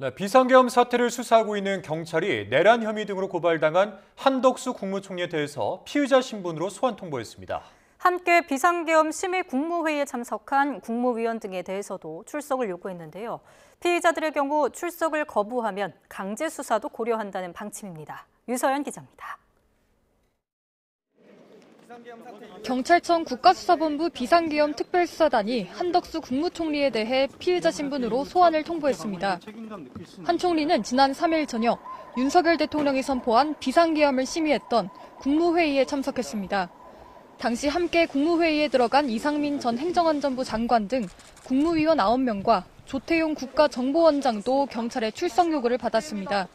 네, 비상계엄 사태를 수사하고 있는 경찰이 내란 혐의 등으로 고발당한 한덕수 국무총리에 대해서 피의자 신분으로 소환 통보했습니다. 함께 비상계엄 심의 국무회의에 참석한 국무위원 등에 대해서도 출석을 요구했는데요. 피의자들의 경우 출석을 거부하면 강제 수사도 고려한다는 방침입니다. 유서연 기자입니다. 경찰청 국가수사본부 비상계엄 특별수사단이 한덕수 국무총리에 대해 피의자 신분으로 소환을 통보했습니다. 한 총리는 지난 3일 저녁 윤석열 대통령이 선포한 비상계엄을 심의했던 국무회의에 참석했습니다. 당시 함께 국무회의에 들어간 이상민 전 행정안전부 장관 등 국무위원 9명과 조태용 국가정보원장도 경찰의 출석 요구를 받았습니다.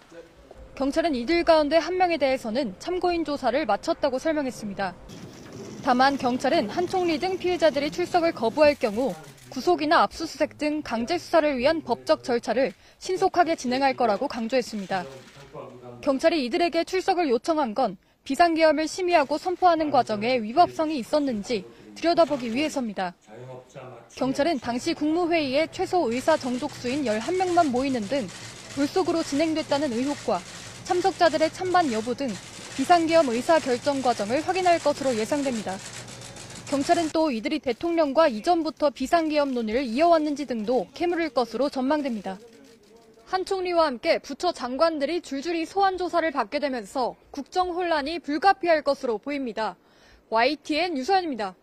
경찰은 이들 가운데 한 명에 대해서는 참고인 조사를 마쳤다고 설명했습니다. 다만 경찰은 한 총리 등 피의자들이 출석을 거부할 경우 구속이나 압수수색 등 강제 수사를 위한 법적 절차를 신속하게 진행할 거라고 강조했습니다. 경찰이 이들에게 출석을 요청한 건 비상계엄을 심의하고 선포하는 과정에 위법성이 있었는지 들여다보기 위해서입니다. 경찰은 당시 국무회의에 최소 의사 정족수인 11명만 모이는 등 불속으로 진행됐다는 의혹과 참석자들의 찬반 여부 등 비상계엄 의사결정 과정을 확인할 것으로 예상됩니다. 경찰은 또 이들이 대통령과 이전부터 비상계엄 논의를 이어왔는지 등도 캐물을 것으로 전망됩니다. 한 총리와 함께 부처 장관들이 줄줄이 소환 조사를 받게 되면서 국정 혼란이 불가피할 것으로 보입니다. YTN 유서연입니다.